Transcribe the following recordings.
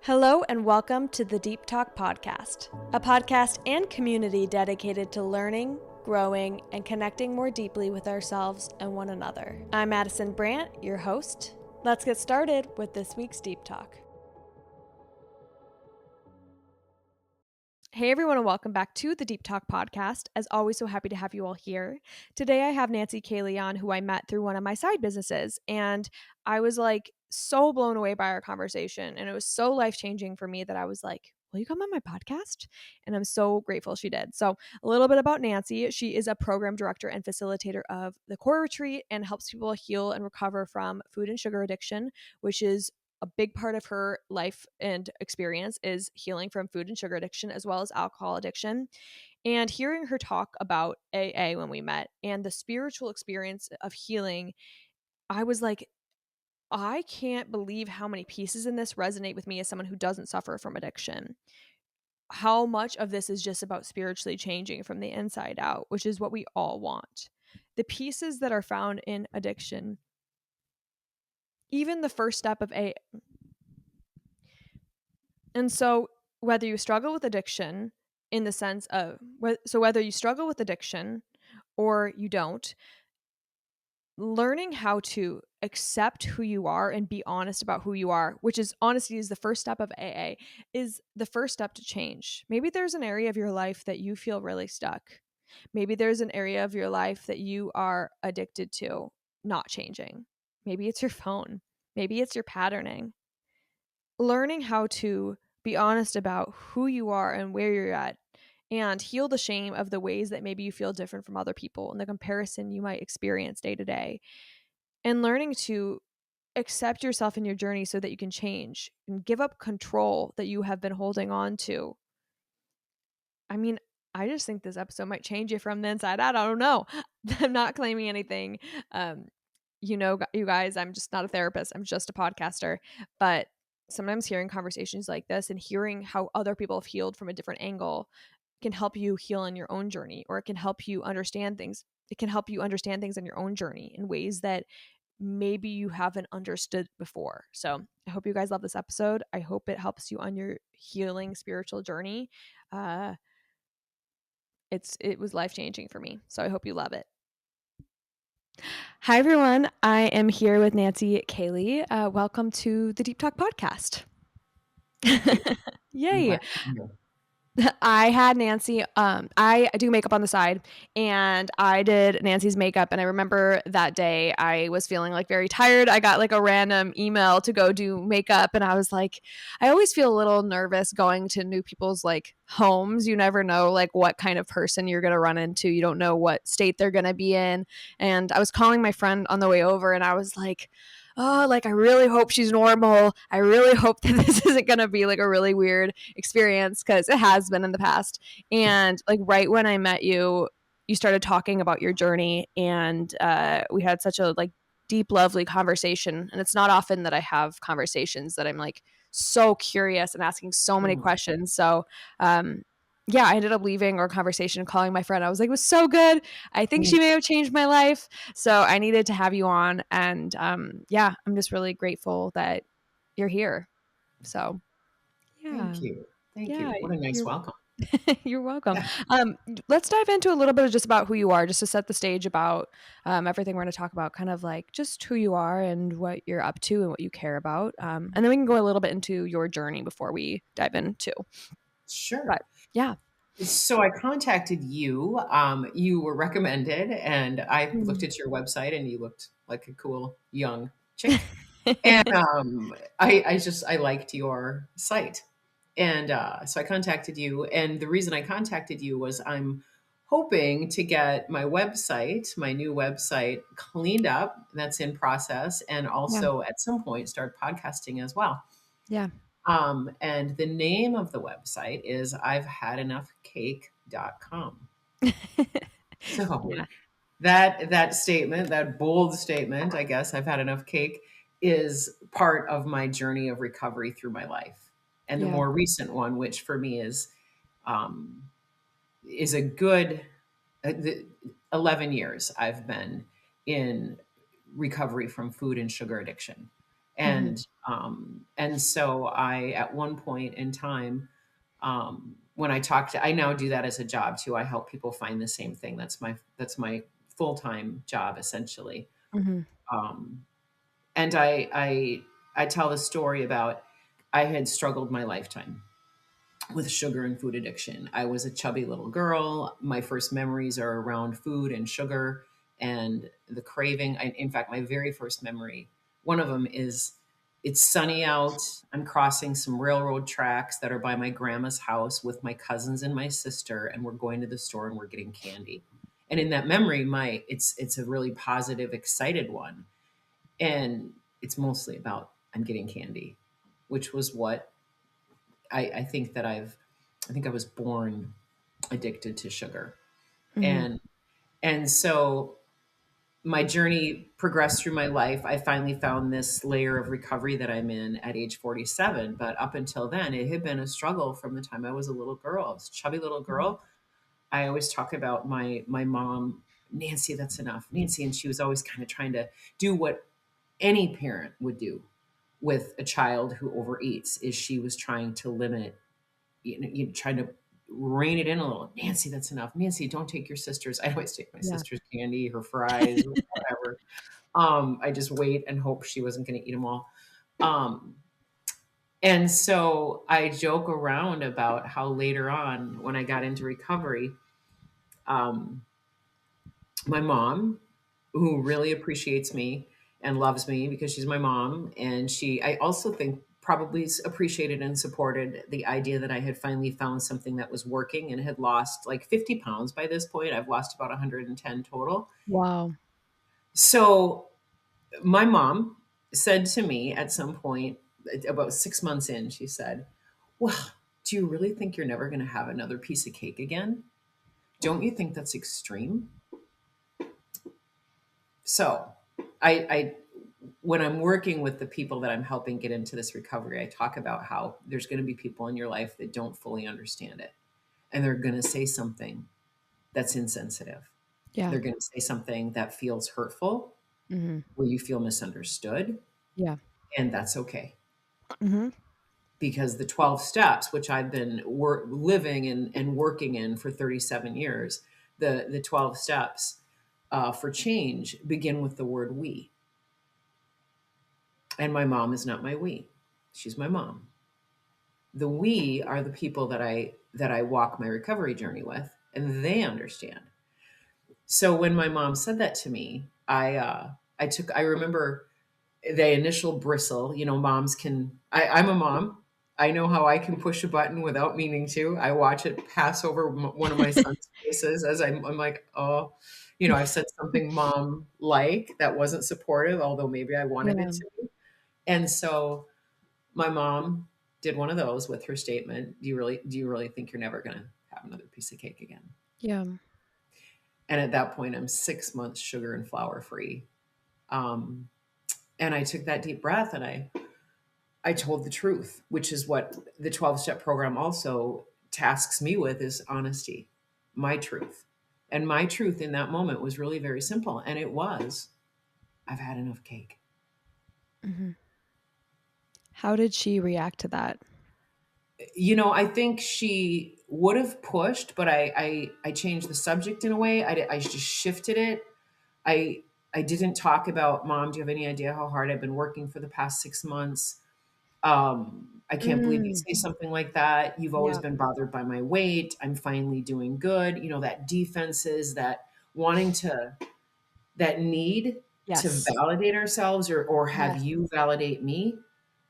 Hello and welcome to the Deep Talk Podcast, a podcast and community dedicated to learning, growing, and connecting more deeply with ourselves and one another. I'm Madison Brandt, your host. Let's get started with this week's Deep Talk. Hey everyone, and welcome back to the Deep Talk Podcast. As always, so happy to have you all here. Today I have Nancy Kaley on, who I met through one of my side businesses, and I was so blown away by our conversation, and it was so life-changing for me that I was like, will you come on my podcast? And I'm so grateful she did. So a little bit about Nancy. She is a program director and facilitator of the COR Retreat and helps people heal and recover from food and sugar addiction, which is a big part of her life and experience is healing from food and sugar addiction as well as alcohol addiction. And hearing her talk about AA when we met and the spiritual experience of healing, I was like, I can't believe how many pieces in this resonate with me as someone who doesn't suffer from addiction. How much of this is just about spiritually changing from the inside out, which is what we all want. The pieces that are found in addiction, even the first step of AA. And so whether you struggle with addiction in the sense of, whether you struggle with addiction or you don't, learning how to accept who you are and be honest about who you are, which is honesty is the first step of AA, is the first step to change. Maybe there's an area of your life that you feel really stuck. Maybe there's an area of your life that you are addicted to not changing. Maybe it's your phone. Maybe it's your patterning. Learning how to be honest about who you are and where you're at and heal the shame of the ways that maybe you feel different from other people and the comparison you might experience day to day, and learning to accept yourself in your journey so that you can change and give up control that you have been holding on to. I mean, I just think this episode might change you from the inside out. I don't know. I'm not claiming anything. You guys, I'm just not a therapist. I'm just a podcaster. But sometimes hearing conversations like this and hearing how other people have healed from a different angle can help you heal in your own journey, or it can help you understand things. It can help you understand things in your own journey in ways that maybe you haven't understood before. So I hope you guys love this episode. I hope it helps you on your healing spiritual journey. It was life-changing for me. So I hope you love it. Hi, everyone. I am here with Nancy Kaley. Welcome to the Deep Talk Podcast. Yay. I had Nancy, I do makeup on the side, and I did Nancy's makeup. And I remember that day I was feeling very tired. I got a random email to go do makeup. And I was like, I always feel a little nervous going to new people's homes. You never know what kind of person you're going to run into. You don't know what state they're going to be in. And I was calling my friend on the way over, and I was like, oh, I really hope she's normal. I really hope that this isn't going to be a really weird experience, because it has been in the past. And right when I met you, you started talking about your journey, and we had such a deep, lovely conversation. And it's not often that I have conversations that I'm so curious and asking so many questions. So yeah, I ended up leaving our conversation, calling my friend. I was like, it was so good. I think she may have changed my life. So I needed to have you on. And yeah, I'm just really grateful that you're here. So yeah. Thank you. What a nice welcome. You're welcome. Let's dive into a little bit of just about who you are, just to set the stage about everything we're going to talk about, kind of just who you are and what you're up to and what you care about. And then we can go a little bit into your journey before we dive into. Sure. But yeah. So I contacted you. You were recommended, and I looked at your website, and you looked like a cool young chick. And I liked your site. And so I contacted you. And the reason I contacted you was I'm hoping to get my website, my new website, cleaned up. That's in process. And also at some point start podcasting as well. Yeah. And the name of the website is I'veHadEnoughCake.com. So that statement, that bold statement, I guess, I've had enough cake, is part of my journey of recovery through my life. And the more recent one, which for me is a good 11 years I've been in recovery from food and sugar addiction. Mhm. And so I, at one point in time, when I talk to, I now do that as a job too. I help people find the same thing. That's my full-time job essentially. Mhm. Um, and I tell the story about I had struggled my lifetime with sugar and food addiction. I was a chubby little girl. My first memories are around food and sugar and the craving. In fact, my very first memory, one of them is it's sunny out. I'm crossing some railroad tracks that are by my grandma's house with my cousins and my sister, and we're going to the store and we're getting candy. And in that memory, my it's a really positive, excited one. And it's mostly about I'm getting candy, which was what I think that I think I was born addicted to sugar. Mhm. And and so my journey progressed through my life. I finally found this layer of recovery that I'm in at age 47. But up until then, it had been a struggle from the time I was a little girl. I was a chubby little Mhm. girl. I always talk about my mom, Nancy, that's enough. Nancy, and she was always kind of trying to do what any parent would do with a child who overeats, is she was trying to limit, trying to rein it in a little. Nancy, that's enough. Nancy, don't take your sister's. I always take my Yeah. sister's candy, her fries, whatever. I just wait and hope she wasn't going to eat them all. Um, and so I joke around about how later on, when I got into recovery, um, my mom, who really appreciates me and loves me because she's my mom, and I also think probably appreciated and supported the idea that I had finally found something that was working and had lost like 50 pounds by this point. I've lost about 110 total. Wow. So my mom said to me at some point, about 6 months in, she said, "Well, do you really think you're never going to have another piece of cake again? Don't you think that's extreme?" So I when I'm working with the people that I'm helping get into this recovery, I talk about how there's going to be people in your life that don't fully understand it. And they're going to say something that's insensitive. Yeah. They're going to say something that feels hurtful, Mhm. where you feel misunderstood. Yeah. And that's okay. Mhm. Because the 12 steps, which I've been living and working in for 37 years, the 12 steps for change begin with the word we. And my mom is not my we. She's my mom. The we are the people that I walk my recovery journey with, and they understand. So when my mom said that to me, I remember the initial bristle. Moms can. I'm a mom. I know how I can push a button without meaning to. I watch it pass over one of my son's faces as I'm like, oh, I've said something mom like that wasn't supportive, although maybe I wanted it Yeah. to be. And so my mom did one of those with her statement, do you really think you're never going to have another piece of cake again? Yeah. And at that point, I'm 6 months sugar and flour free. Um, and I took that deep breath and I told the truth, which is what the 12-step program also tasks me with, is honesty, my truth. And my truth in that moment was really very simple. And it was, I've had enough cake. Mhm. How did she react to that? I think she would have pushed, but I changed the subject in a way. I just shifted it. I I didn't talk about, mom, do you have any idea how hard I've been working for the past 6 months? I can't believe you Mm. say something like that. You've always Yeah. been bothered by my weight. I'm finally doing good. That defenses, that wanting to, that need to Yes. validate ourselves, or have Yes. you validate me.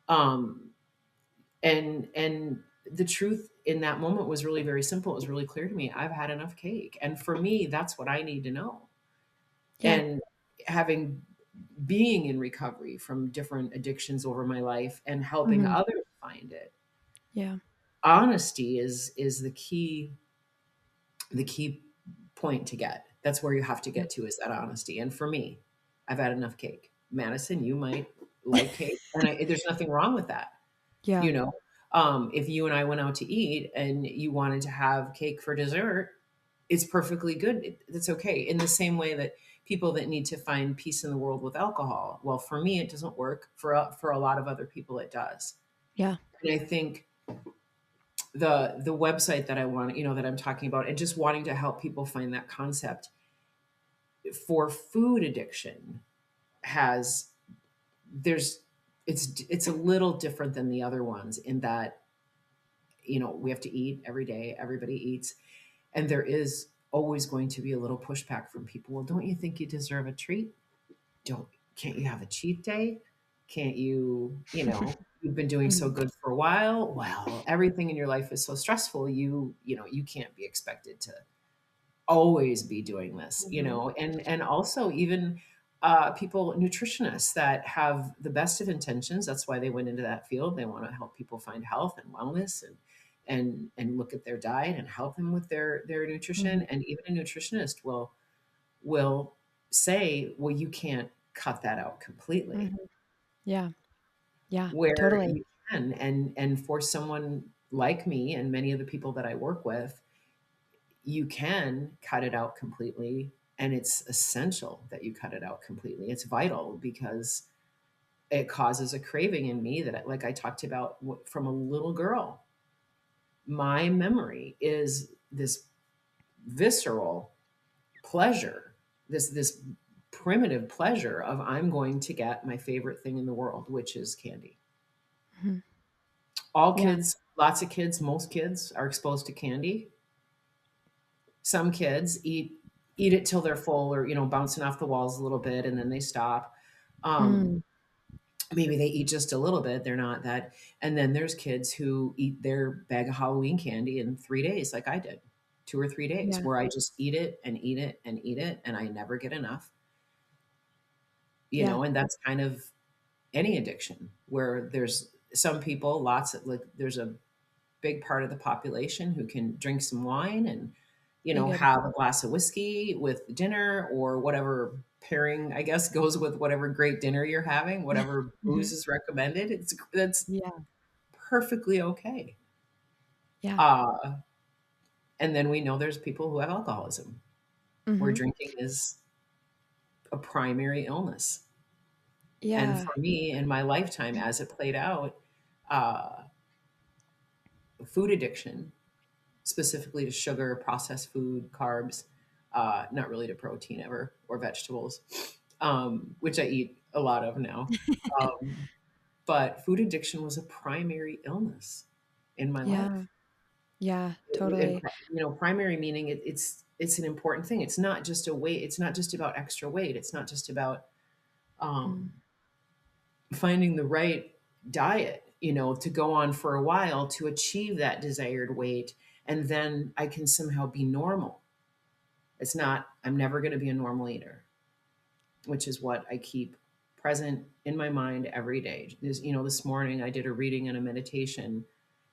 Um, and the truth in that moment was really very simple. It was really clear to me. I've had enough cake. And for me, that's what I need to know. Yeah. And having being in recovery from different addictions over my life and helping Mhm. others find it, Yeah. honesty is the key point to get. That's where you have to Yeah. get to, is that honesty. And for me, I've had enough cake. Madison, you might like cake, and there's nothing wrong with that. Yeah. You know, if you and I went out to eat and you wanted to have cake for dessert, it's perfectly good. It's okay. In the same way that people that need to find peace in the world with alcohol. Well, for me, it doesn't work. For a lot of other people, it does. Yeah. And I think the website that I want, that I'm talking about, and just wanting to help people find that concept for food addiction has there's it's a little different than the other ones in that we have to eat every day, everybody eats, and there is always going to be a little pushback from people. Well, don't you think you deserve a treat? Don't Can't you have a cheat day? Can't you've been doing so Mhm. good for a while. Well, everything in your life is so stressful, you can't be expected to always be doing this, Mhm. and also even people, nutritionists that have the best of intentions. That's why they went into that field. They want to help people find health and wellness, and look at their diet and help them with their nutrition. Mhm. And even a nutritionist will say, well, you can't cut that out completely, Mhm. Yeah. Yeah. where Totally. you can. And for someone like me and many of the people that I work with, you can cut it out completely, and it's essential that you cut it out completely. It's vital because it causes a craving in me that, like I talked about, from a little girl. My memory is this visceral pleasure, this primitive pleasure of, I'm going to get my favorite thing in the world, which is candy. Mhm. All Yeah. kids, lots of kids, most kids are exposed to candy. Some kids eat it till they're full, or bouncing off the walls a little bit, and then they stop. Mm. Um, Maybe they eat just a little bit. They're not that. And then there's kids who eat their bag of Halloween candy in 3 days, like I did, 2 or 3 days, Yeah. where I just eat it and eat it and eat it, and I never get enough. Yeah. And that's kind of any addiction, where there's some people, lots of, like, there's a big part of the population who can drink some wine and Be good. have a glass of whiskey with dinner, or whatever pairing, I guess, goes with whatever great dinner you're having, whatever booze Mhm. is recommended. That's Yeah. perfectly okay. Yeah. uh, and then we know there's people who have alcoholism, where Mhm. drinking is a primary illness. And Yeah. for me, in my lifetime, as it played out, uh, food addiction, specifically to sugar, processed food, carbs, not really to protein ever, or vegetables, which I eat a lot of now. Um, but food addiction was a primary illness in my Yeah. life. Yeah. And Totally. primary meaning, it's an important thing. It's not just a weight. It's not just about extra weight. It's not just about Mm. um, finding the right diet, to go on for a while to achieve that desired weight, and then I can somehow be normal. It's not, I'm never going to be a normal eater, which is what I keep present in my mind every day. This morning I did a reading and a meditation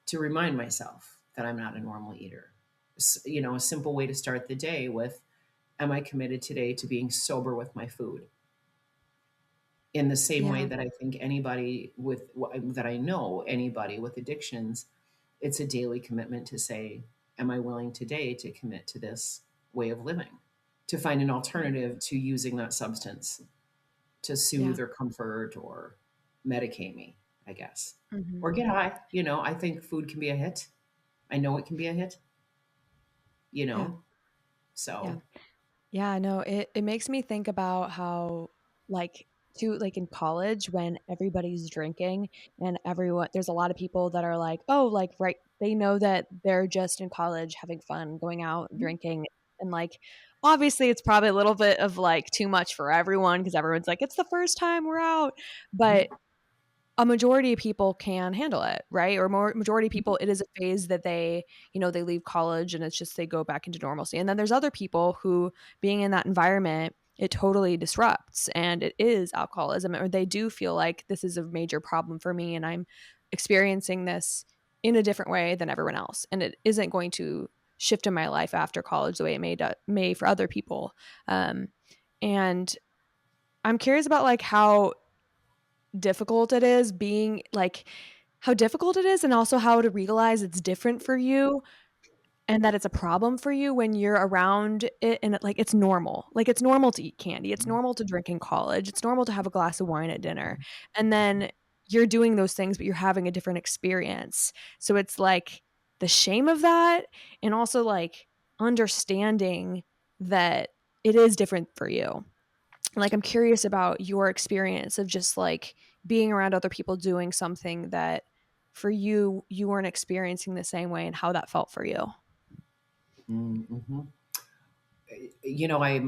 to remind myself that I'm not a normal eater. A simple way to start the day with, am I committed today to being sober with my food? In the same way Yeah. that I think anybody that I know, anybody with addictions, it's a daily commitment to say, am I willing today to commit to this way of living, to find an alternative to using that substance to Yeah. soothe or comfort or medicate me, I guess, Mhm. or get high. I think food can be a hit. I know it can be a hit, you Yeah. know, Yeah. so. Yeah, no, it makes me think about how, like, like, in college when everybody's drinking and everyone there's a lot of people that are like, "Oh," like, right they know that they're just in college having fun, going out and drinking, and, like, obviously, it's probably a little bit of, like, too much for everyone because everyone's like, "It's the first time we're out," but Mhm. a majority of people can handle it, right? Or more majority of people, it is a phase that they leave college and it's just they go back into normalcy. And then there's other people who being in that environment, it totally disrupts and it is alcoholism, or they do feel like this is a major problem for me and I'm experiencing this in a different way than everyone else. And it isn't going to shift in my life after college the way it may for other people. Um, and I'm curious about like difficult it is being like how difficult it is and also how to realize it's different for you and that it's a problem for you when you're around it and like it's normal. Like it's normal to eat candy. It's normal to drink in college. It's normal to have a glass of wine at dinner. And then you're doing those things, but you're having a different experience. So it's like the shame of that and also like understanding that it is different for you. Like I'm curious about your experience of just like being around other people doing something that for you weren't experiencing the same way and how that felt for you. Mm-hmm.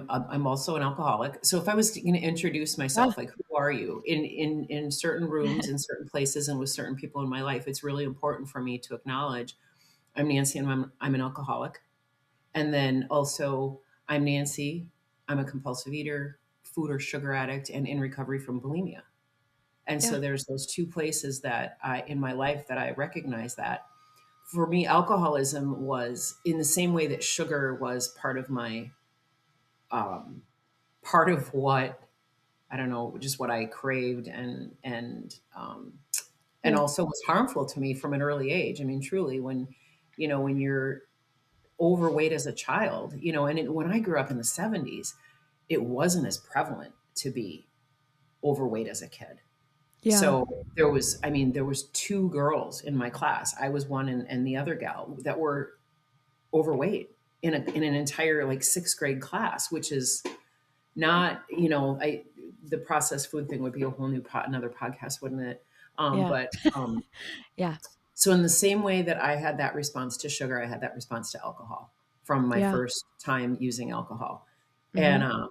I'm also an alcoholic. So if I was going to introduce Yeah. myself, like who are you in certain rooms, in certain places, and with certain people in my life, it's really important for me to acknowledge I'm Nancy, and I'm an alcoholic, and then also I'm Nancy. I'm a compulsive eater, food or sugar addict, and in recovery from bulimia. And Yeah. so there's those two places that I in my life that I recognize that. For me, alcoholism was in the same way that sugar was um, part of what I don't know, just what I craved and Yeah. also was harmful to me from an early age. I mean, truly, when you're overweight as a child, when I grew up in the '70s, it wasn't as prevalent to be overweight as a kid. Yeah. So there was two girls in my class. I was one and the other gal that were overweight in an entire like sixth grade class, which is not, the processed food thing would be a whole another podcast, wouldn't it? Um, Yeah. but um, Yeah. so in the same way that I had that response to sugar, I had that response to alcohol from my Yeah. first time using alcohol. And Mhm.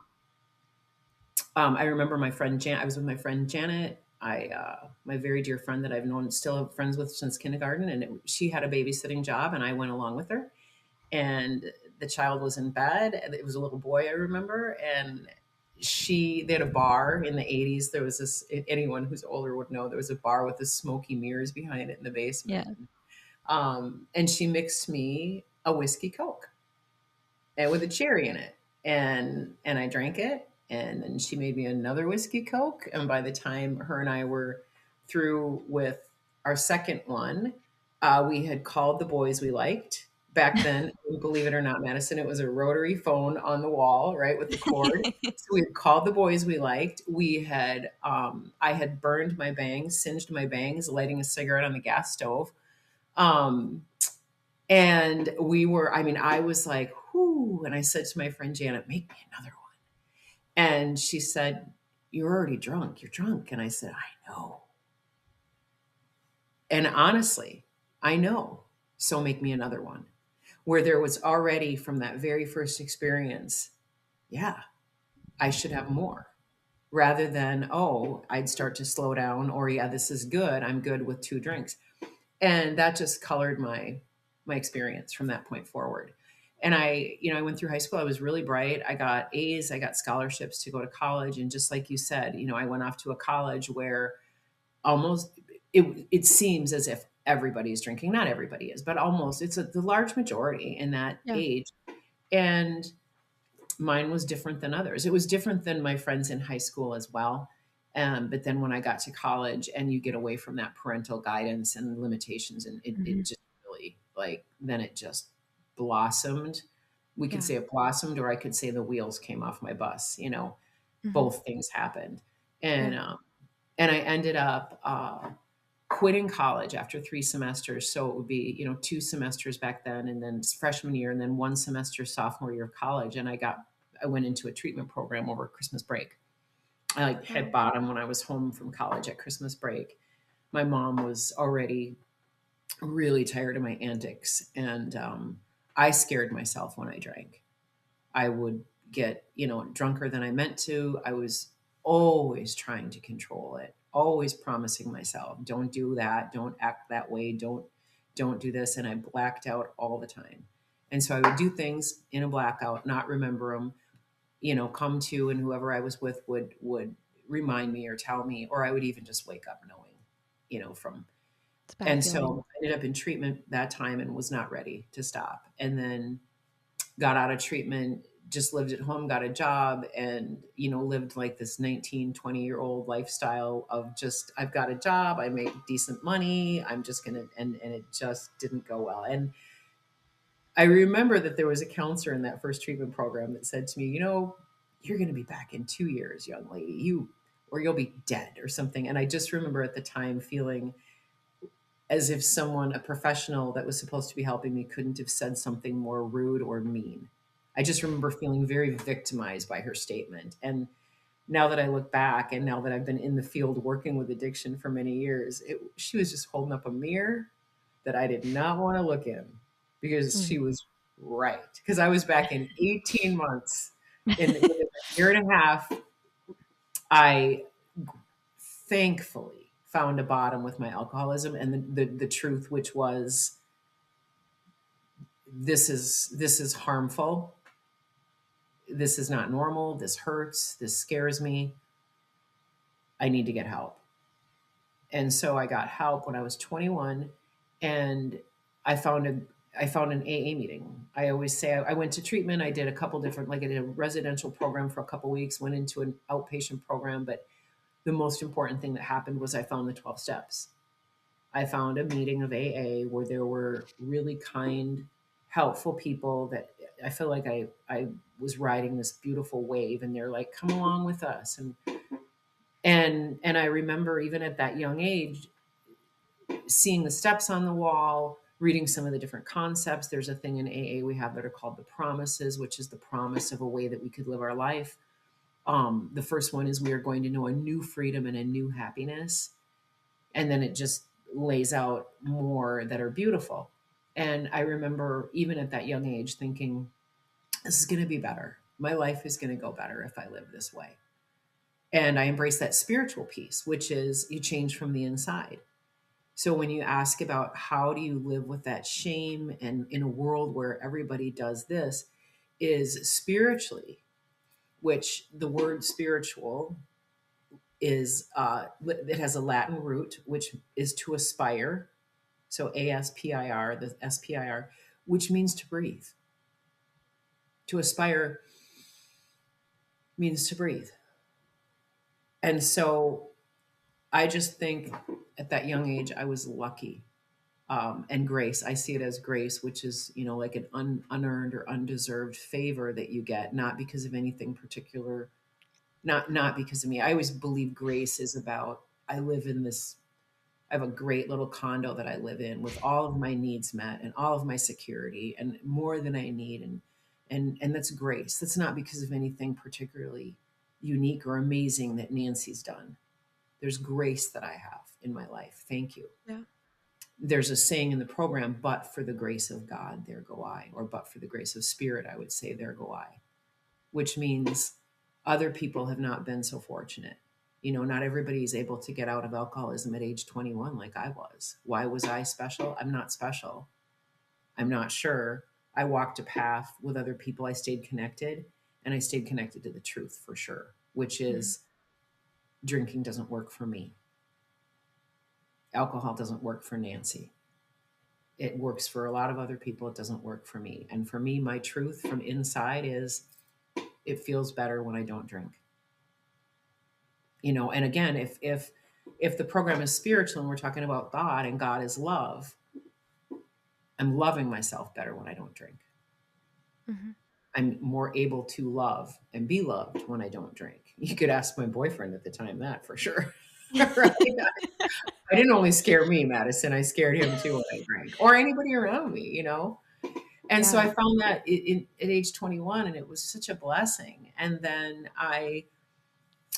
I remember my friend Jan. I was with my friend Janet. My very dear friend that I've known, still friends with since kindergarten, and she had a babysitting job, and I went along with her. And the child was in bed. It was a little boy, I remember, and they had a bar in the '80s. There was this. Anyone who's older would know there was a bar with the smoky mirrors behind it in the Yeah. basement. And she mixed me a whiskey coke and with a cherry in it, and I drank it, and then she made me another whiskey coke, and by the time her and I were through with our second one, we had called the boys we liked. Back then, believe it or not, Madison, it was a rotary phone on the wall, right, with the cord. So we had called the boys we liked. I had burned my bangs, singed my bangs, lighting a cigarette on the gas stove. Um, and I was like, whoo. And I said to my friend Janet, make me another one. And she said, you're already drunk. You're drunk. And I said, I know. And honestly, I know. So make me another one. Where there was already from that very first experience, yeah, I should have more. Rather than, oh, I'd start to slow down, or yeah, this is good. I'm good with two drinks. And that just colored my experience from that point forward. And I went through high school. I was really bright. I got A's. I got scholarships to go to college. And just like you said, I went off to a college where almost it seems as if everybody is drinking. Not everybody is, but almost the large majority in that Yeah. age. And mine was different than others. It was different than my friends in high school as well. But then when I got to college and you get away from that parental guidance and limitations, and it Mhm. just really then it just blossomed. We could Yeah. say it blossomed, or I could say the wheels came off my bus. Mhm. Both things happened. Yeah. And I ended up quitting college after 3 semesters. So it would be, 2 semesters back then, and then freshman year, and then one semester sophomore year of college. And I went into a treatment program over Christmas break. I hit Wow. bottom when I was home from college at Christmas break. My mom was already really tired of my antics, and I scared myself when I drank. I would get, drunker than I meant to. I was always trying to control it, always promising myself, don't do that, don't act that way, don't do this. And I blacked out all the time. And so I would do things in a blackout, not remember them, come to, and whoever I was with would remind me or tell me, or I would even just wake up knowing, from It's a bad and feeling. so I ended up in treatment that time and was not ready to stop. And then got out of treatment, just lived at home, got a job, and lived like this 19, 20-year-old lifestyle of just, I've got a job, I make decent money, I'm just gonna, and it just didn't go well. And I remember that there was a counselor in that first treatment program that said to me, you're going to be back in 2 years, young lady, or you'll be dead or something. And I just remember at the time feeling as if someone, a professional that was supposed to be helping me, couldn't have said something more rude or mean. I just remember feeling very victimized by her statement. And now that I look back and now that I've been in the field working with addiction for many years, she was just holding up a mirror that I did not want to look in because Mhm. she was right. Because I was back in 18 months. Within a year and a half, I thankfully found a bottom with my alcoholism and the truth, which was this is harmful. This is not normal. This hurts. This scares me. I need to get help. And so I got help when I was 21, and I found a I found an AA meeting. I always say I went to treatment. I did a couple different, like I did a residential program for a couple weeks, went into an outpatient program, but the most important thing that happened was I found the 12 steps. I found a meeting of AA where there were really kind, helpful people that I feel like I was riding this beautiful wave, and they're like, come along with us. And I remember even at that young age seeing the steps on the wall, reading some of the different concepts. There's a thing in AA we have that are called the promises, which is the promise of a way that we could live our life. The first one is we are going to know a new freedom and a new happiness. And then it just lays out more that are beautiful. And I remember even at that young age thinking, this is going to be better. My life is going to go better if I live this way. And I embrace that spiritual piece, which is you change from the inside. So when you ask about how do you live with that shame and in a world where everybody does this, is spiritually, which the word spiritual is it has a Latin root, which is to aspire. So aspir, the spir, which means to breathe. To aspire means to breathe. And so I just think at that young age I was lucky. And grace, I see it as grace, which is like an unearned or undeserved favor that you get, not because of anything particular, not because of me. I always believe grace is about, I live in this, I have a great little condo that I live in with all of my needs met and all of my security and more than I need, and that's grace. That's not because of anything particularly unique or amazing that Nancy's done. There's grace that I have in my life. Thank you. Yeah. There's a saying in the program, but for the grace of God, there go I, or but for the grace of spirit, I would say, there go I, which means other people have not been so fortunate. Not everybody is able to get out of alcoholism at age 21 like I was. Why was I special? I'm not special. I'm not sure. I walked a path with other people. I stayed connected, and I stayed connected to the truth for sure, which Mhm. is drinking doesn't work for me. Alcohol doesn't work for Nancy. It works for a lot of other people. It doesn't work for me. And for me, my truth from inside is it feels better when I don't drink. And again, if the program is spiritual and we're talking about God and God is love, I'm loving myself better when I don't drink. Mhm. I'm more able to love and be loved when I don't drink. You could ask my boyfriend at the time that for sure. Right? I didn't only scare me, Madison. I scared him too when I drank, or anybody around me. And so I Yeah. found that at age 21, and it was such a blessing. And then I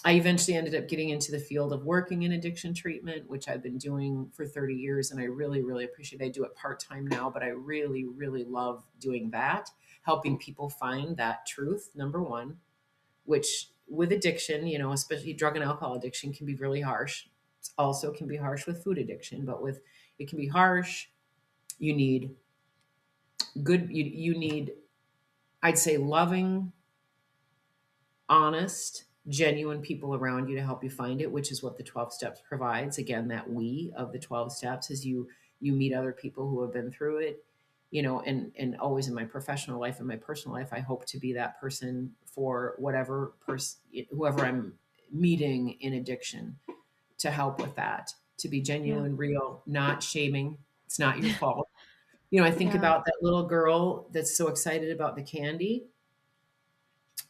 eventually ended up getting into the field of working in addiction treatment, which I've been doing for 30 years. And I really, really appreciate it. I do it part time now, but I really, really love doing that, helping people find that truth, number one, which with addiction, especially drug and alcohol addiction, can be really harsh. It also can be harsh with food addiction, but it can be harsh. You need you need, I'd say, loving, honest, genuine people around you to help you find it, which is what the 12 steps provides. Again, that we of the 12 steps is you meet other people who have been through it, and always in my professional life and my personal life, I hope to be that person for whatever person, whoever I'm meeting in addiction, to help with that, to be Yeah. genuine, real, not shaming. It's not your fault. I think Yeah. about that little girl that's so excited about the candy.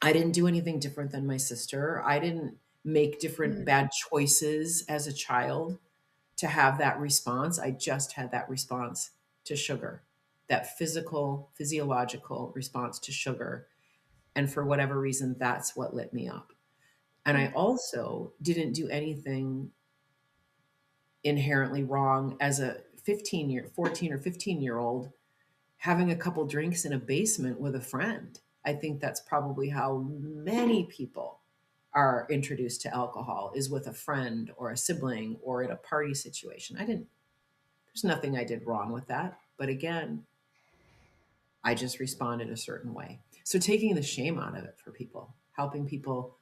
I didn't do anything different than my sister. I didn't make different Mm, bad choices as a child to have that response. I just had that response to sugar, that physiological response to sugar. And for whatever reason, that's what lit me up. And I yeah. also didn't do anything inherently wrong as a 14 or 15-year old having a couple drinks in a basement with a friend. I think that's probably how many people are introduced to alcohol is with a friend or a sibling or in a party situation. There's nothing I did wrong with that. But again, I just responded a certain way. So taking the shame out of it for people, helping people,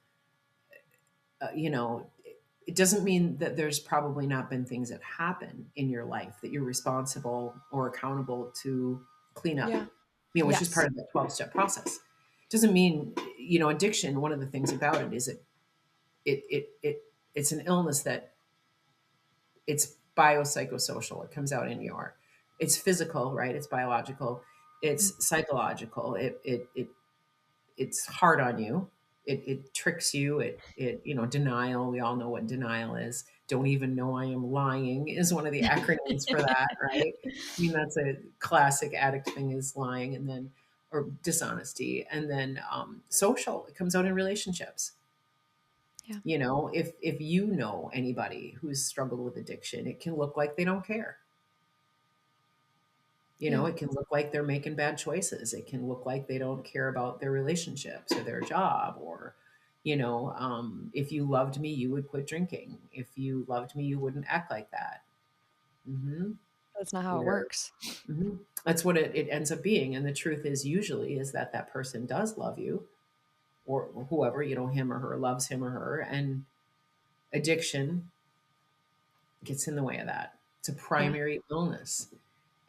it doesn't mean that there's probably not been things that happen in your life that you're responsible or accountable to clean up, Yeah. which is part Yes. of the 12-step process. Doesn't mean, addiction, one of the things about it is it's an illness that it's biopsychosocial. It comes out in it's physical, right? It's biological, Mm. it's psychological. It's hard on you. It tricks you. Denial. We all know what denial is. Don't even know I am lying is one of the acronyms for that, right? I mean, that's a classic addict thing is lying, and then, or dishonesty. And then social, it comes out in relationships. Yeah. If you know anybody who's struggled with addiction, it can look like they don't care. Yeah. It can look like they're making bad choices. It can look like they don't care about their relationships or their job, or, if you loved me, you would quit drinking. If you loved me, you wouldn't act like that. hmm That's not how it Where works. That's what it ends up being. And the truth is usually is that that person does love you, or whoever, him or her loves him or her. And addiction gets in the way of that. It's a Yeah. primary illness.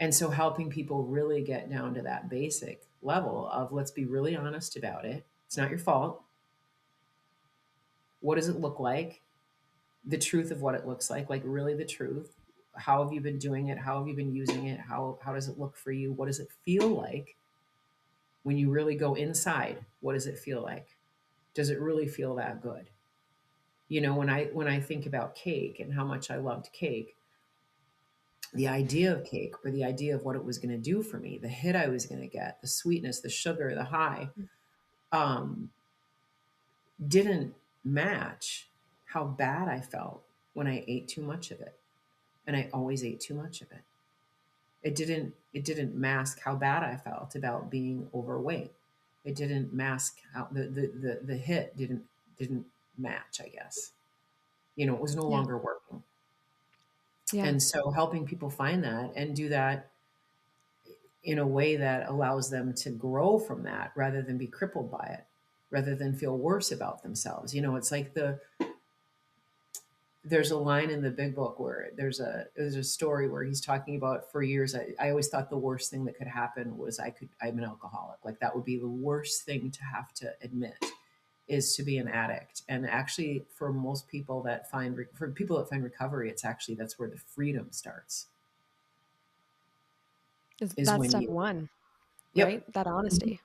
And so helping people really get down to that basic level of let's be really honest about it. It's not your fault. What does it look like? The truth of what it looks like really the truth. How have you been doing it? How have you been using it? How does it look for you? What does it feel like when you really go inside? What does it feel like? Does it really feel that good? When I think about cake and how much I loved cake, the idea of cake or the idea of what it was going to do for me, the hit I was going to get, the sweetness, the sugar, the high, Mm. um, didn't match how bad I felt when I ate too much of it. And I always ate too much of it. It didn't mask how bad I felt about being overweight. It didn't mask how the hit didn't match, I guess. It was no Yeah. longer working. Yeah. And so helping people find that and do that in a way that allows them to grow from that rather than be crippled by it, rather than feel worse about themselves. It's like there's a line in the big book where there's a story where he's talking about for years I always thought the worst thing that could happen was I'm an alcoholic. Like that would be the worst thing to have to admit is to be an addict. And actually for people that find recovery, it's actually that's where the freedom starts is That's when step you one, right? yep. That Mhm. honesty.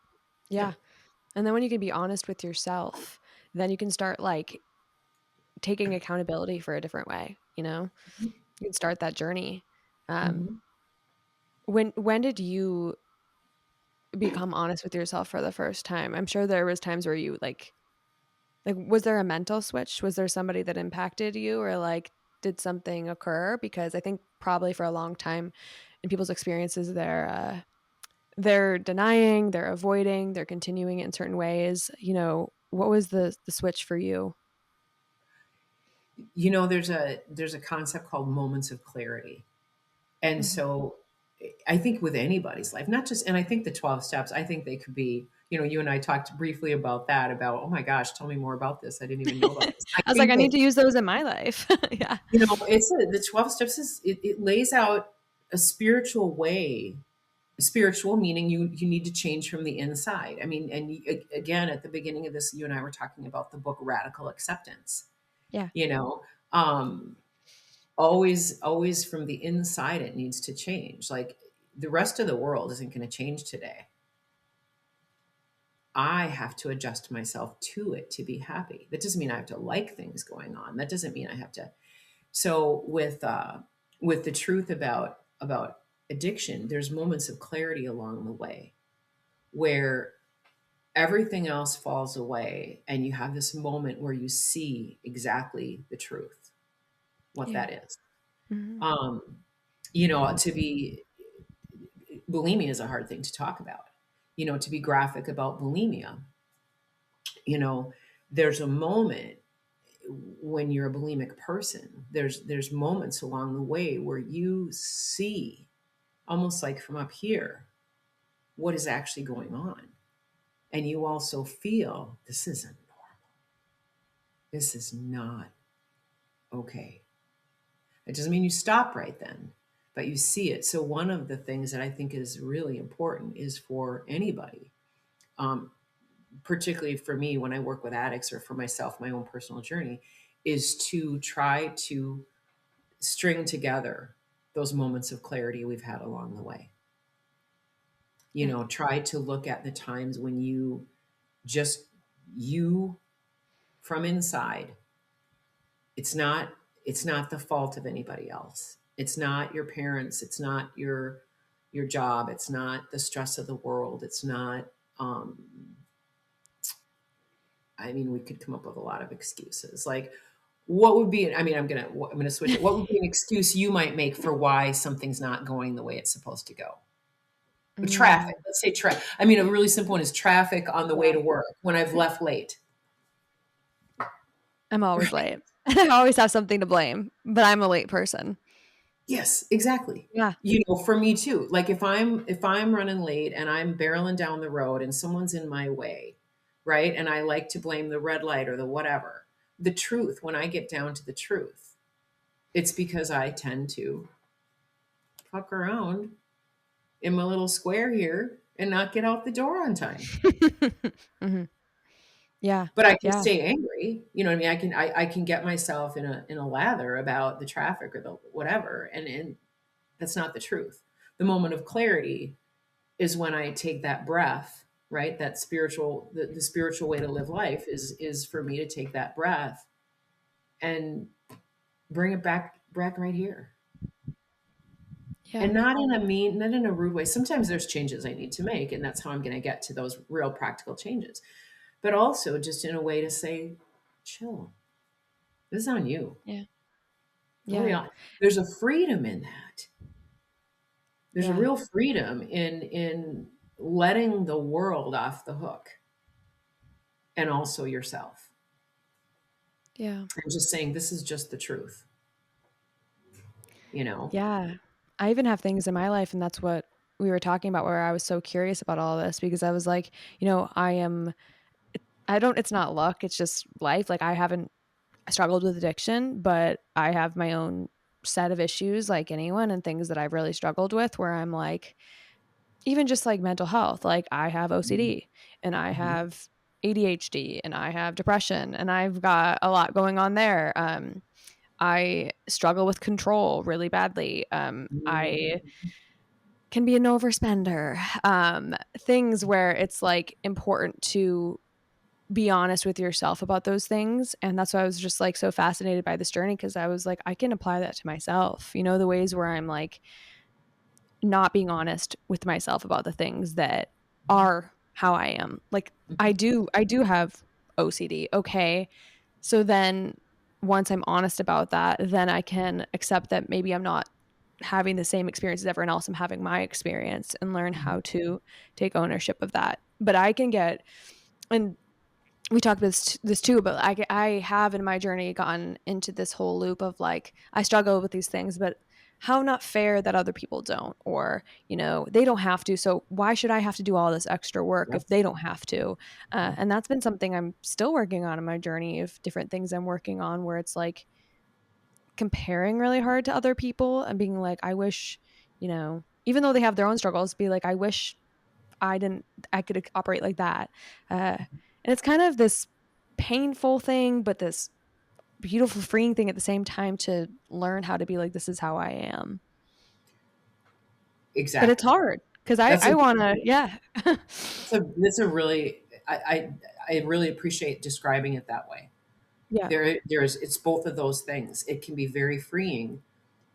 Yeah. Yep. And then when you can be honest with yourself, then you can start like taking accountability for a different way, you know? You can start that journey. Um, Mhm. when did you become honest with yourself for the first time? I'm sure there was times where you like was there a mental switch? Was there somebody that impacted you or like did something occur? Because I think probably for a long time in people's experiences they're denying, they're avoiding, they're continuing it in certain ways. What was the switch for you? There's a concept called moments of clarity. And Mhm. so I think with anybody's life, not just, and I think the 12 steps, I think they could be, you and I talked briefly about that, about, oh my gosh, tell me more about this. I didn't even know about this. I I was like, think I that, need to use those in my life. Yeah. the 12 steps it lays out a spiritual way, spiritual meaning you need to change from the inside. I mean, and again, at the beginning of this, you and I were talking about the book Radical Acceptance, Yeah. you know, um, always from the inside it needs to change. Like the rest of the world isn't going to change today. I have to adjust myself to it to be happy. That doesn't mean I have to like things going on. That doesn't mean I have to. So with the truth about addiction, there's moments of clarity along the way where everything else falls away, and you have this moment where you see exactly the truth, what Yeah. that is. Mhm. Um, to be bulimia is a hard thing to talk about. To be graphic about bulimia, you know, there's a moment when you're a bulimic person. There's moments along the way where you see, almost like from up here, what is actually going on, and you also feel this isn't normal. This is not okay. It doesn't mean you stop right then, but you see it. So one of the things that I think is really important is for anybody, um, particularly for me when I work with addicts or for myself, my own personal journey, is to try to string together those moments of clarity we've had along the way. Yeah. Try to look at the times when just you from inside. It's not the fault of anybody else. It's not your parents, it's not your job, it's not the stress of the world, it's not um I mean, we could come up with a lot of excuses. Like, what would be? I mean, I'm gonna switch it. What would be an excuse you might make for why something's not going the way it's supposed to go? Traffic. Mm. Let's say traffic. I mean, a really simple one is traffic on the way Yeah. to work when I've left late. I'm always late. I always have something to blame, but I'm a late person. Yes, exactly. Yeah. For me too. Like if I'm running late and I'm barreling down the road and someone's in my way, right? And I like to blame the red light or the whatever. The truth, when I get down to the truth, it's because I tend to fuck around in my little square here and not get out the door on time. Mhm. Yeah. But I can Yeah. stay angry. You know what I mean? I can get myself in a lather about the traffic or the whatever, and that's not the truth. The moment of clarity is when I take that breath, right? That the spiritual way to live life is for me to take that breath and bring it back right here. Yeah. And not in a rude way. Sometimes there's changes I need to make, and that's how I'm going to get to those real practical changes. But also just in a way to say, chill. This is on you. Yeah. Really, Yeah. there's a freedom in that. There's a Yeah. real freedom in letting the world off the hook and also yourself. Yeah. And just saying this is just the truth, you know. Yeah. I even have things in my life, and that's what we were talking about, where I was so curious about all this because I was like, I don't, it's not luck, it's just life. Like, I haven't struggled with addiction, but I have my own set of issues like anyone, and things that I've really struggled with where I'm like, even just like mental health, like I have Mhm, OCD and I mhm, have ADHD and I have depression and I've got a lot going on there. I struggle with control really badly. I mhm, can be an overspender. Things where it's like important to be honest with yourself about those things. And that's why I was just like so fascinated by this journey, because I was like, I can apply that to myself. The ways where I'm like not being honest with myself about the things that are how I am. Like, mhm, I do have OCD. Okay. So then once I'm honest about that, then I can accept that maybe I'm not having the same experience as everyone else. I'm having my experience and learn mhm, how to take ownership of that. But I can get, and we talked about this too, but I have in my journey gotten into this whole loop of like, I struggle with these things, but how not fair that other people don't, or, they don't have to. So why should I have to do all this extra work yep, if they don't have to? mhm, And that's been something I'm still working on in my journey of different things I'm working on, where it's like comparing really hard to other people and being like, I wish, even though they have their own struggles, be like, I wish I didn't, I could operate like that. And it's kind of this painful thing, but this beautiful, freeing thing at the same time, to learn how to be like, this is how I am. But it's Exactly. hard, 'cause That's a I wanna yeah. that's a really I really appreciate describing it that way. Yeah, There's it's both of those things. It can be very freeing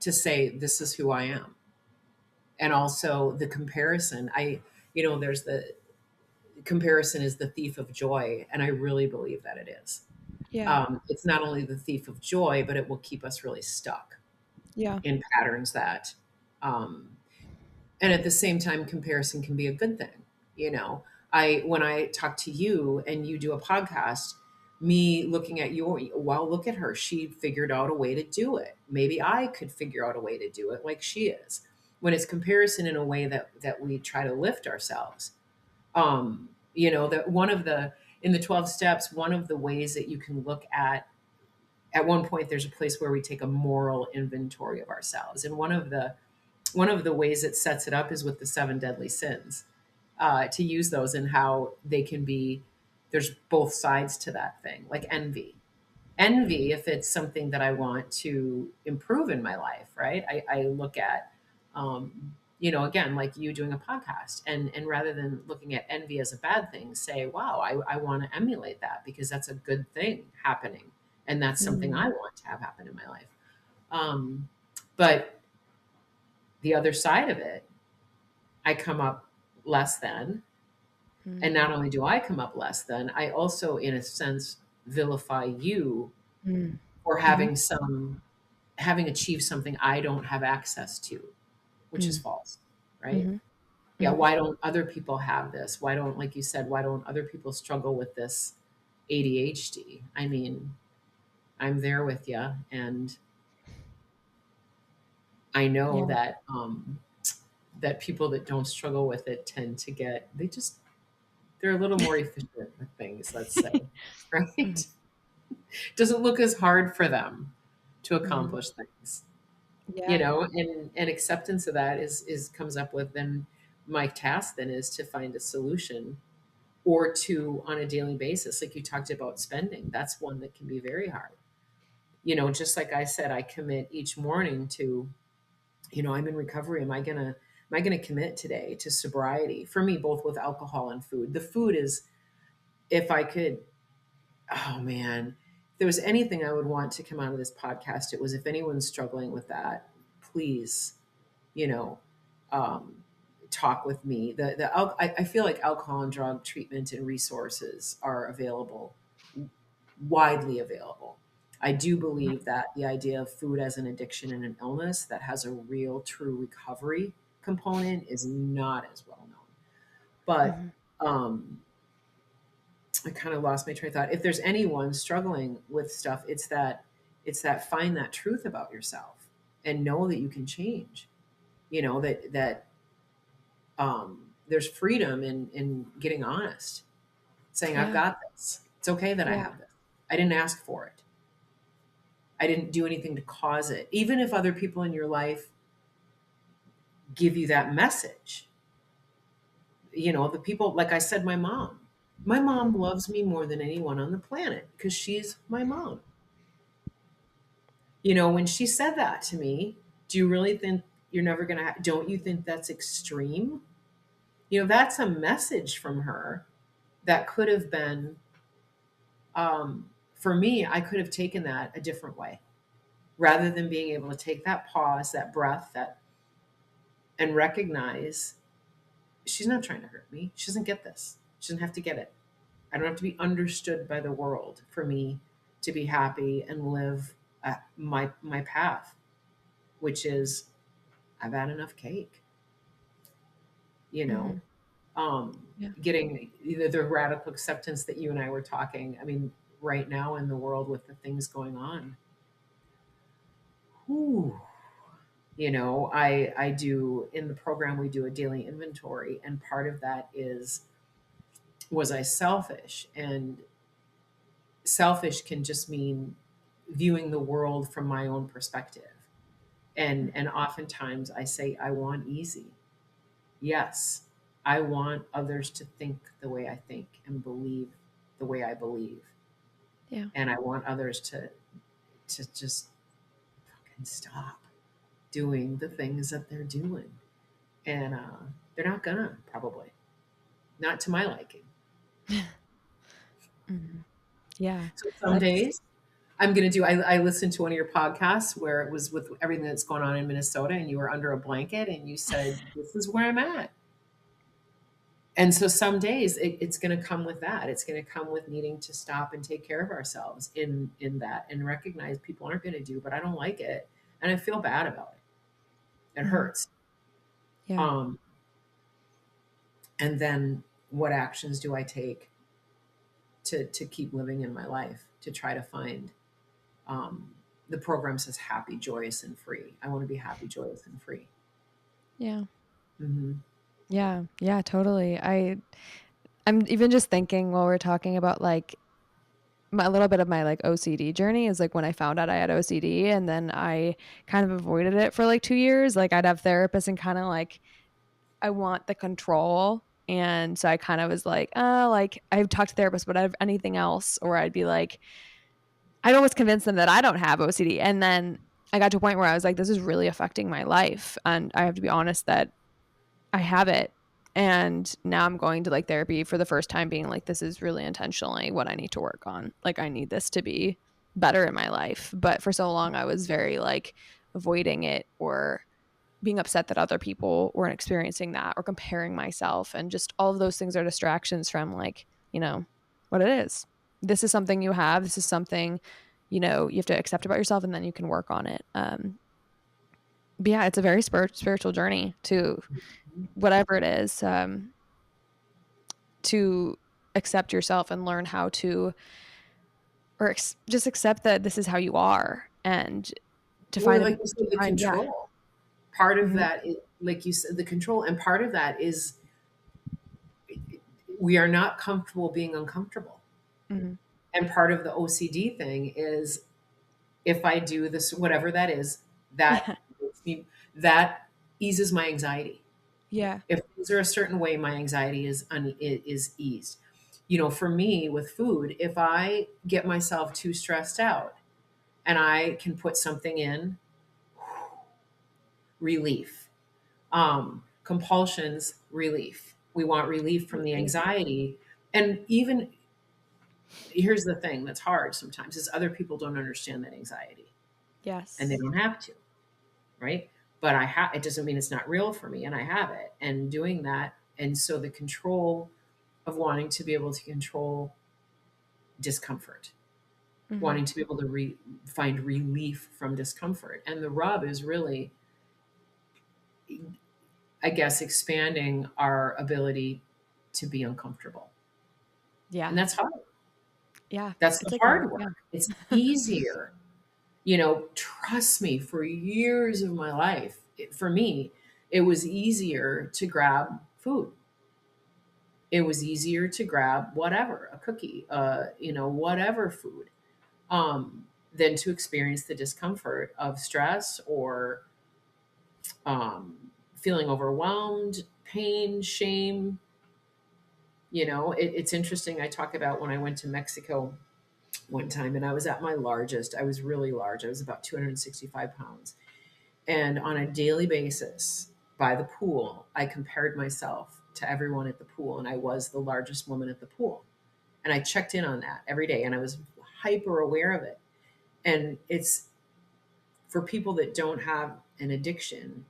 to say this is who I am. And also the comparison. There's the comparison is the thief of joy, and I really believe that it is. yeah, It's not only the thief of joy, but it will keep us really stuck yeah. in patterns that um, and at the same time comparison can be a good thing. you know I when I talk to you and you do a podcast, me looking at your, wow, look at her, she figured out a way to do it, maybe I could figure out a way to do it like she is. When it's comparison in a way that we try to lift ourselves, that one of the in the 12 steps, one of the ways that you can look at one point, there's a place where we take a moral inventory of ourselves, and one of the ways it sets it up is with the seven deadly sins, to use those and how they can be. There's both sides to that thing, like envy, if it's something that I want to improve in my life, right? I look at, again, like you doing a podcast, and rather than looking at envy as a bad thing, say, wow, I want to emulate that because that's a good thing happening. And that's something Mm, I want to have happen in my life. Um, but the other side of it, I come up less than. And mm, not only do I come up less than, I also, in a sense, vilify you mm, for mhm, having achieved something I don't have access to, which is mm, false, right? mhm, Yeah, mhm. why don't other people have this? Why don't, like you said, why don't other people struggle with this ADHD? I mean, I'm there with you, and I know Yeah. that people that don't struggle with it tend to they're a little more efficient with things, let's say, Mhm, right? Doesn't look as hard for them to mhm. accomplish things. Yeah, And acceptance of that is comes up with, then my task then is to find a solution, or to, on a daily basis, like you talked about spending, that's one that can be very hard. Just like I said, I commit each morning to, I'm in recovery, am I gonna commit today to sobriety, for me, both with alcohol and food. The food is, if I could, oh man, if there was anything I would want to come out of this podcast, it was, if anyone's struggling with that, please, you know, um, talk with me. I feel like alcohol and drug treatment and resources are available, widely available. I do believe that the idea of food as an addiction and an illness that has a real, true recovery component is not as well known. But mhm. um, I kind of lost my train of thought. If there's anyone struggling with stuff, it's that find that truth about yourself and know that you can change. That there's freedom in getting honest, saying, I've Yeah, got this. It's okay that I yeah, have this. I didn't ask for it. I didn't do anything to cause it. Even if other people in your life give you that message, the people, like I said, my mom loves me more than anyone on the planet because she's my mom. When she said that to me, do you really think you're never going to, don't you think that's extreme? That's a message from her that could have been, for me, I could have taken that a different way, rather than being able to take that pause, that breath, and recognize she's not trying to hurt me. She doesn't get this. She doesn't have to get it. I don't have to be understood by the world for me to be happy and live my path, which is, I've had enough cake. You know, mhm. Yeah, getting either the radical acceptance that you and I were talking. I mean, right now in the world with the things going on, whew, I do, in the program, we do a daily inventory, and part of that is, was I selfish? And selfish can just mean viewing the world from my own perspective. And oftentimes I say, I want easy. Yes, I want others to think the way I think and believe the way I believe. yeah, And I want others to just fucking stop doing the things that they're doing. and they're not gonna, probably not to my liking. Mhm. Yeah. So some That's days I'm gonna do. I listened to one of your podcasts where it was with everything that's going on in Minnesota, and you were under a blanket, and you said, "This is where I'm at." And so some days it's going to come with that. It's going to come with needing to stop and take care of ourselves in that, and recognize people aren't going to do, but I don't like it, and I feel bad about it. It Mhm. hurts. Yeah. Um, and then what actions do I take to keep living in my life, to try to find, um, the program says happy, joyous, and free. I want to be happy, joyous, and free. Yeah. Hmm. Yeah. Yeah, totally. I'm even just thinking while we're talking about, like, my a little bit of my, like, OCD journey is, like, when I found out I had OCD, and then I kind of avoided it for, like, 2 years. Like, I'd have therapists and kinda, like, I want the control, and so I kinda was like, like, I've talked to therapists, but out of anything else, or I'd be like I'd almost convince them that I don't have OCD, and then I got to a point where I was like, "This is really affecting my life," and I have to be honest that I have it, and now I'm going to, like, therapy for the first time being like, "This is really intentionally what I need to work on." Like, I need this to be better in my life, but for so long, I was very, like, avoiding it or being upset that other people weren't experiencing that or comparing myself, and just all of those things are distractions from, like, you know, what it is. This is something you have. This is something, you have to accept about yourself, and then you can work on it. But yeah, it's a very spiritual journey to whatever it is, to accept yourself and learn how to, or just accept that this is how you are, and to Or find like you said, the find, yeah. control. Part of Hmm. that, like you said, the control, and part of that is we are not comfortable being uncomfortable. Hmm. And part of the OCD thing is, if I do this, whatever that is, that makes me, that eases my anxiety. Yeah. If things are a certain way, my anxiety is eased. For me with food, if I get myself too stressed out and I can put something in, relief. Compulsions, relief. We want relief from the Absolutely. anxiety. And even here's the thing that's hard sometimes is other people don't understand that anxiety, and they Yes. don't have to, right? But it doesn't mean it's not real for me, and I have it, and doing that. And so the control of wanting to be able to control discomfort, Hmm. wanting to be able to find relief from discomfort. And the rub is really, I guess, expanding our ability to be uncomfortable. And Yeah. that's hard. Yeah. That's It's the like a, hard yeah. work. It's easier. Trust me, for years of my life, for me, it was easier to grab food. It was easier to grab whatever, a cookie, whatever food, than to experience the discomfort of stress or, feeling overwhelmed, pain, shame. It's interesting. I talk about when I went to Mexico one time, and I was at my largest. I was really large. I was about 265 pounds. And on a daily basis, by the pool, I compared myself to everyone at the pool, and I was the largest woman at the pool. And I checked in on that every day, and I was hyper aware of it. And it's for people that don't have an addiction,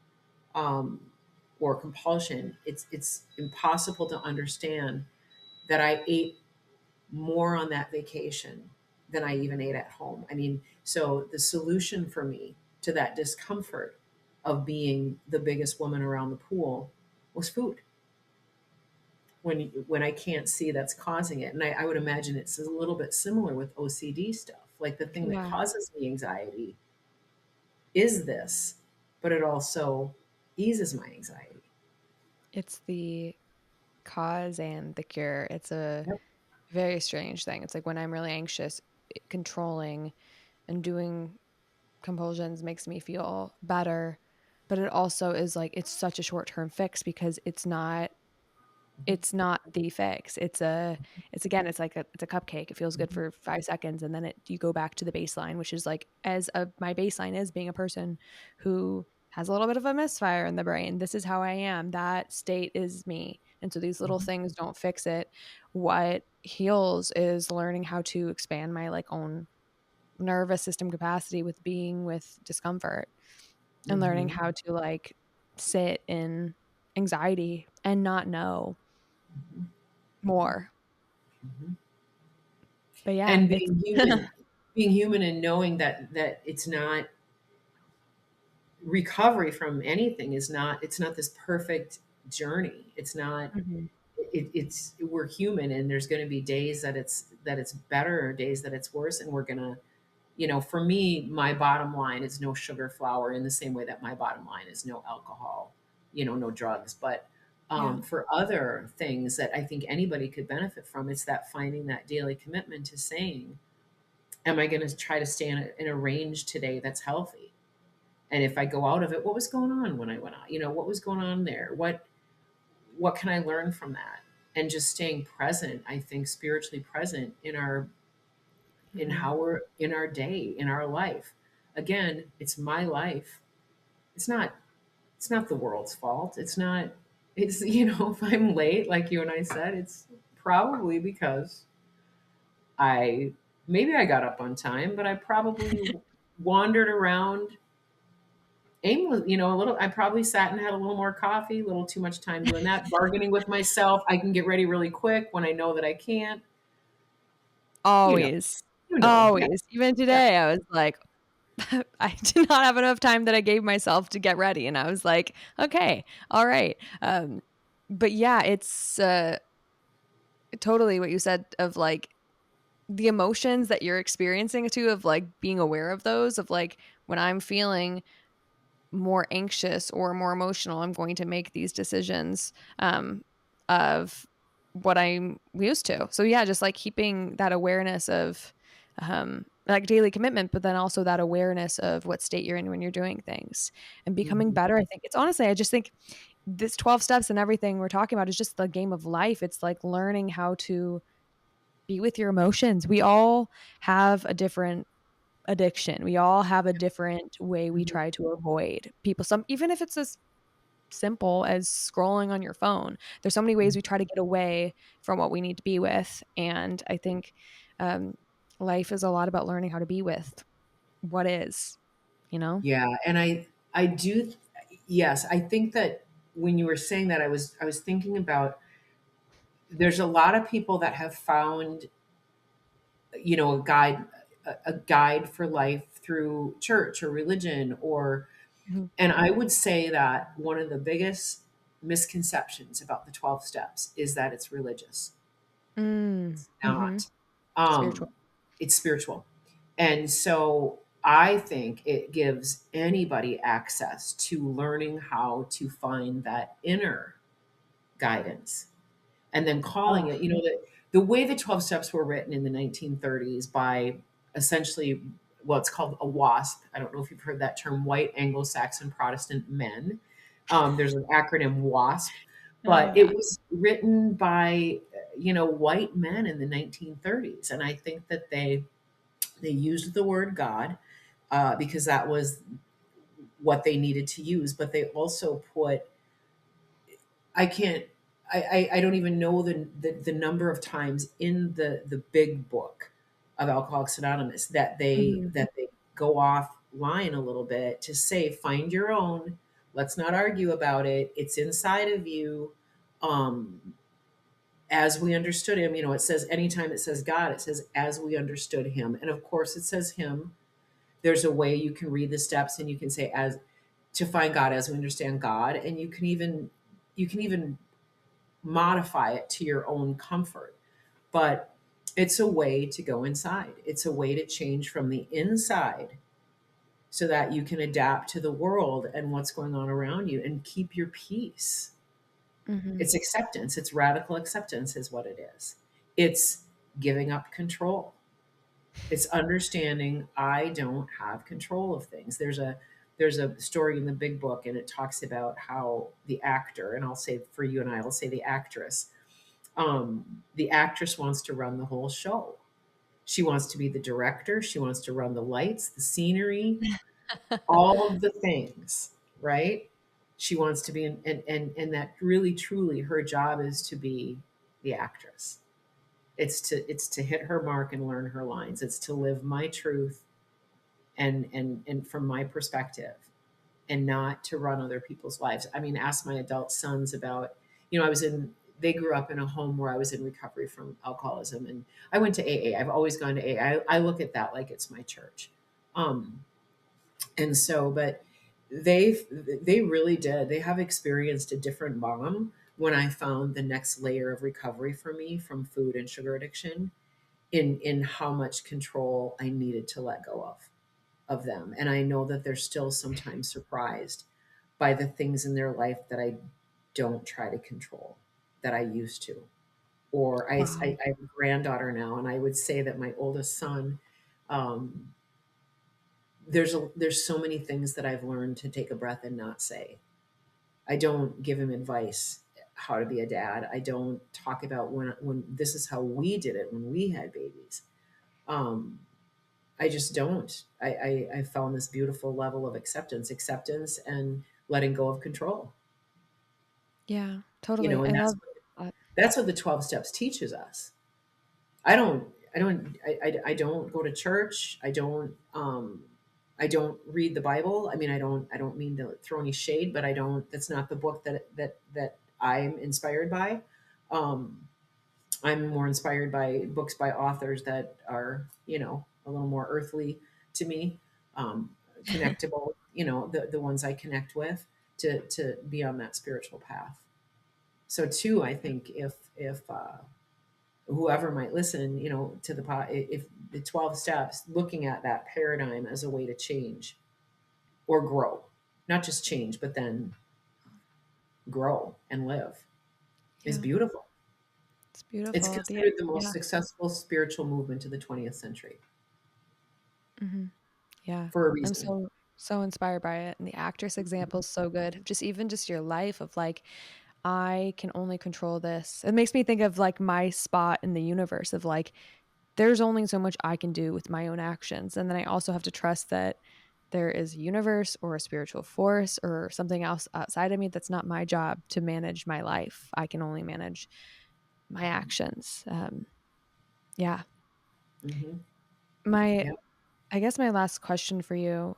um, or compulsion, it's impossible to understand that I ate more on that vacation than I even ate at home. I mean, so the solution for me to that discomfort of being the biggest woman around the pool was food. When I can't see that's causing it, and I would imagine it's a little bit similar with OCD stuff. Like the thing that Yeah. causes me anxiety is this, but it also eases my anxiety. It's the cause and the cure. It's a Yep. very strange thing. It's like when I'm really anxious, controlling and doing compulsions makes me feel better. But it also is like it's such a short-term fix because it's not the fix. It's again, it's a cupcake. It feels good Mhm. for 5 seconds, and then you go back to the baseline, which is like my baseline is being a person who has a little bit of a misfire in the brain. This is how I am. That state is me. And so these little Mhm, things don't fix it. What heals is learning how to expand my like own nervous system capacity with being with discomfort and learning mhm, how to like sit in anxiety and not know mhm, more. mhm. But yeah, And it's being human and knowing that it's not recovery from anything is not it's not this perfect journey. It's not Mhm. it's we're human and there's going to be days that it's better, days that it's worse, and we're going to, for me, my bottom line is no sugar, flour, in the same way that my bottom line is no alcohol, no drugs. But Yeah. for other things that I think anybody could benefit from, it's that finding that daily commitment to saying, am I going to try to stay in a range today that's healthy? And if I go out of it, what was going on when I went out? What was going on there? What can I learn from that? And just staying present, I think spiritually present in Mhm. how we're in our day, in our life. Again, it's my life. It's not it's not the world's fault. It's if I'm late, like you and I said, it's probably because I maybe I got up on time, but I probably wandered around aimless, a little. I probably sat and had a little more coffee, a little too much time doing that, bargaining with myself. I can get ready really quick when I know that I can't. You know, Always. yeah, Always. Even yeah. today, I was like, I did not have enough time that I gave myself to get ready, and I was like, "Okay, all right." But yeah, it's, totally what you said of, like, the emotions that you're experiencing too, of, like, being aware of those, of, like, when I'm feeling more anxious or more emotional, I'm going to make these decisions of what I'm used to. So yeah, just like keeping that awareness of like daily commitment, but then also that awareness of what state you're in when you're doing things and becoming Mhm. better. I think it's honestly, I just think this 12 steps and everything we're talking about is just the game of life. It's like learning how to be with your emotions. We all have a different addiction. We all have a different way we Mhm. try to avoid people. Some even if it's as simple as scrolling on your phone. There's so many ways we try to get away from what we need to be with, and I think um, life is a lot about learning how to be with what is, you know? Yeah, and I do yes, I think that when you were saying that I was thinking about there's a lot of people that have found, a guide for life through church or religion or Mhm. and I would say that one of the biggest misconceptions about the 12 steps is that it's religious. Mm, It's mhm. not. Spiritual. It's spiritual. And so I think it gives anybody access to learning how to find that inner guidance and then Oh, calling it, the way the 12 steps were written in the 1930s by essentially, well, it's called a WASP. I don't know if you've heard that term, white Anglo-Saxon Protestant men. There's an acronym WASP, but it yeah. was written by, white men in the 1930s. And I think that they used the word God because that was what they needed to use, but they also put I can't. I don't even know the number of times in the big book of Alcoholics Anonymous Mhm, that they go offline a little bit to say find your own. Let's not argue about it. It's inside of you. Um, as we understood him, it says anytime it says God, it says as we understood him, and of course it says him. There's a way you can read the steps and you can say as to find God as we understand God, and you can even modify it to your own comfort. But it's a way to go inside. It's a way to change from the inside so that you can adapt to the world and what's going on around you and keep your peace. mhm, It's acceptance. It's radical acceptance, is what it is. It's giving up control. It's understanding I don't have control of things. There's a story in the big book and it talks about how the actor, and I'll say for you and I'll say the actress, the actress wants to run the whole show. She wants to be the director. She wants to run the lights, the scenery, all of the things. right? She wants to be and that really truly her job is to be the actress. It's to hit her mark and learn her lines. It's to live my truth and from my perspective and not to run other people's lives. I mean, ask my adult sons about, I was in, they grew up in a home where I was in recovery from alcoholism and I went to AA. I've always gone to AA. I look at that like it's my church. Um, and so, but they really did. They have experienced a different mom when I found the next layer of recovery for me from food and sugar addiction in how much control I needed to let go of them. And I know that they're still sometimes surprised by the things in their life that I don't try to control that I used to. Or Wow. I have a granddaughter now, and I would say that my oldest son, um, there's so many things that I've learned to take a breath and not say. I don't give him advice how to be a dad. I don't talk about when this is how we did it when we had babies. Um, I just don't. I found this beautiful level of acceptance, and letting go of control. Yeah, totally. I And love that. that's what the 12 steps teaches us. I don't go to church. I don't read the Bible. I mean, I don't mean to throw any shade, but I don't, that's not the book that I'm inspired by. Um, I'm more inspired by books by authors that are, a little more earthly to me, connectable, the ones I connect with to be on that spiritual path. So too, I think if whoever might listen, to if the 12 steps, looking at that paradigm as a way to change or grow, not just change, but then grow and live is Yeah, beautiful. it's It's beautiful. considered the most Yeah. successful spiritual movement of the 20th century Mhm. Yeah. for a I'm reason. so inspired by it, and the actress example is so good. Just your life of, like, I can only control this. It makes me think of, like, my spot in the universe of, like, there's only so much I can do with my own actions, and then I also have to trust that there is a universe or a spiritual force or something else outside of me that's not my job to manage my life. I can only manage my actions. Yeah. Hmm. My Yeah. I guess my last question for you,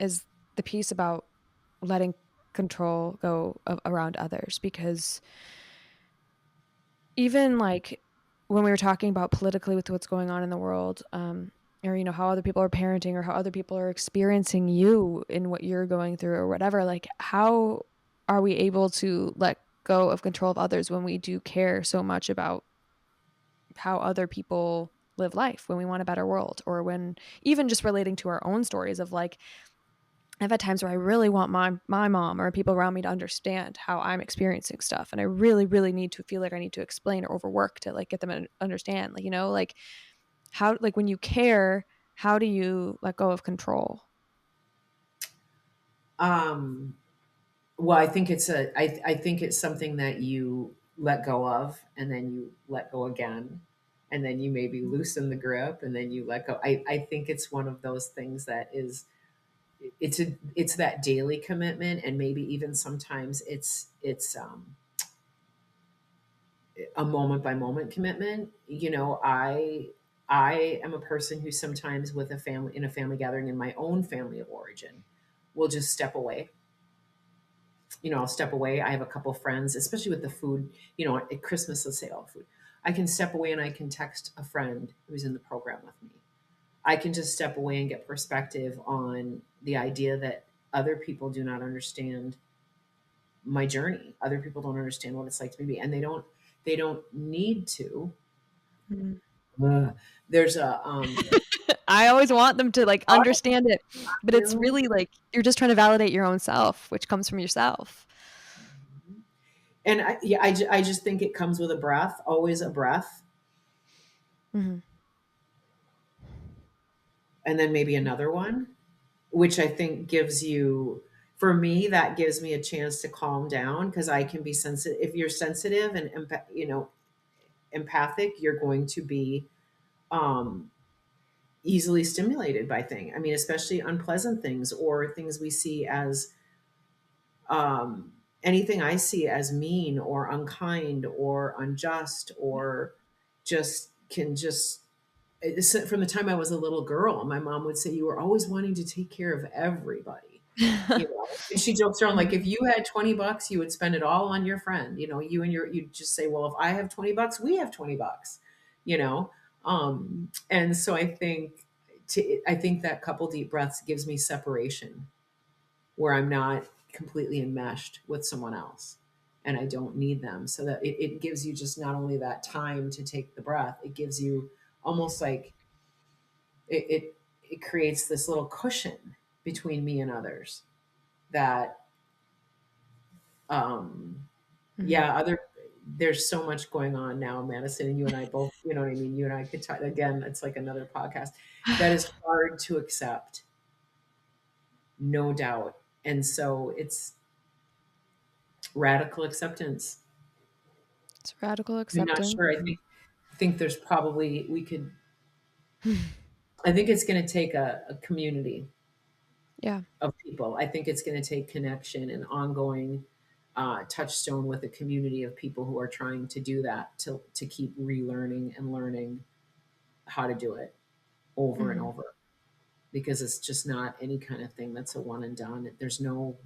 is the piece about letting control go around others, because even like when we were talking about politically with what's going on in the world, or how other people are parenting or how other people are experiencing you in what you're going through or whatever, like how are we able to let go of control of others when we do care so much about how other people live life, when we want a better world, or when even just relating to our own stories of like I've had times where I really want my mom or people around me to understand how I'm experiencing stuff, and I really, really need to feel like I need to explain or overwork to like get them to understand. Like like how like when you care, how do you let go of control? Um, well, I think it's something that you let go of and then you let go again. And then you maybe loosen the grip and then you let go. I think it's one of those things that is it's that daily commitment and maybe even sometimes it's a moment by moment commitment. I am a person who sometimes with a family in a family gathering in my own family of origin will just step away. I'll step away. I have a couple friends, especially with the food, at Christmas, let's say all food. I can step away and I can text a friend who's in the program with me. I can just step away and get perspective on the idea that other people do not understand my journey. Other people don't understand what it's like to be me, and they don't need to. Mhm. Ugh. There's a I always want them to like I understand it, but it's do, really like you're just trying to validate your own self, which comes from yourself. and I just think it comes with a breath, always a breath, Mhm. and then maybe another one, which I think gives you, for me, that gives me a chance to calm down because I can be sensitive. If you're sensitive and empathic, you're going to be um, easily stimulated by things. I mean, especially unpleasant things or things we see as anything I see as mean or unkind or unjust or just can just from the time I was a little girl, my mom would say, "You were always wanting to take care of everybody." You know, and she jokes around like, Mhm. if you had $20, you would spend it all on your friend. You know, you'd just say, "Well, if I have $20, we have $20." You know, and so I think that couple deep breaths gives me separation where I'm not completely enmeshed with someone else and I don't need them. So that it gives you just not only that time to take the breath, it gives you almost like it creates this little cushion between me and others that um Mhm. yeah, other there's so much going on now, Madison, and you and I both, you know what I mean? You and I could talk again, it's like another podcast that is hard to accept, no doubt. And so it's radical acceptance. It's radical I'm not acceptance. sure. I think there's probably we could. I think it's going to take a community Yeah. of people. I think it's going to take connection and ongoing touchstone with a community of people who are trying to do that to keep relearning and learning how to do it over and Mhm. over because it's just not any kind of thing that's a one and done. There's no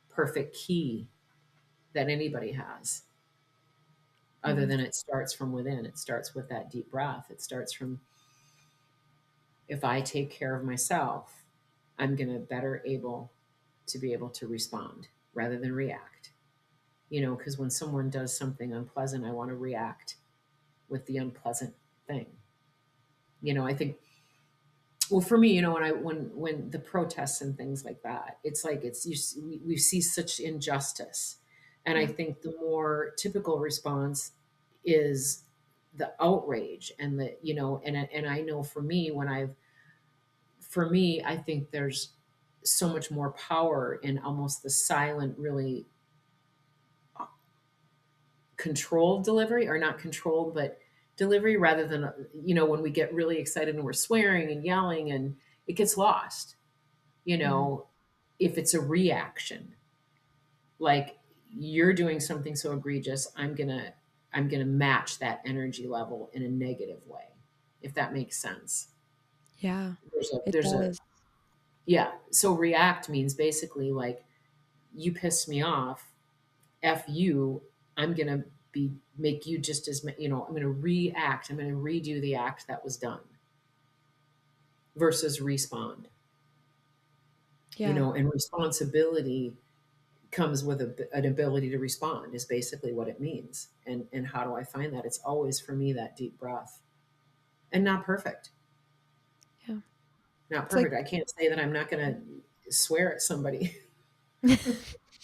perfect key that anybody has other Mhm. than it starts from within. It starts with that deep breath. It starts from if I take care of myself, I'm going to better able to be able to respond rather than react. You know, because when someone does something unpleasant, I want to react with the unpleasant thing. You know, I think well for me, you know, when the protests and things like that, it's like we see such injustice, and I Yeah. think the more typical response is the outrage and the you know and I know for me for me, I think there's so much more power in almost the silent, really controlled delivery, or not controlled, but delivery rather than, you know, when we get really excited and we're swearing and yelling and it gets lost, you Mhm. know, if it's a reaction, like you're doing something so egregious, I'm going to match that energy level in a negative way, if that makes sense. Yeah. It There's a, does. yeah. So react means basically like, you pissed me off. F you. I'm going to make you just as, you know, I'm going to react. I'm going to redo the act that was done versus respond, you Yeah. know, and responsibility comes with an ability to respond is basically what it means. And how do I find that? It's always for me, that deep breath and not perfect, Yeah. not It's like perfect. I can't say that I'm not going to swear at somebody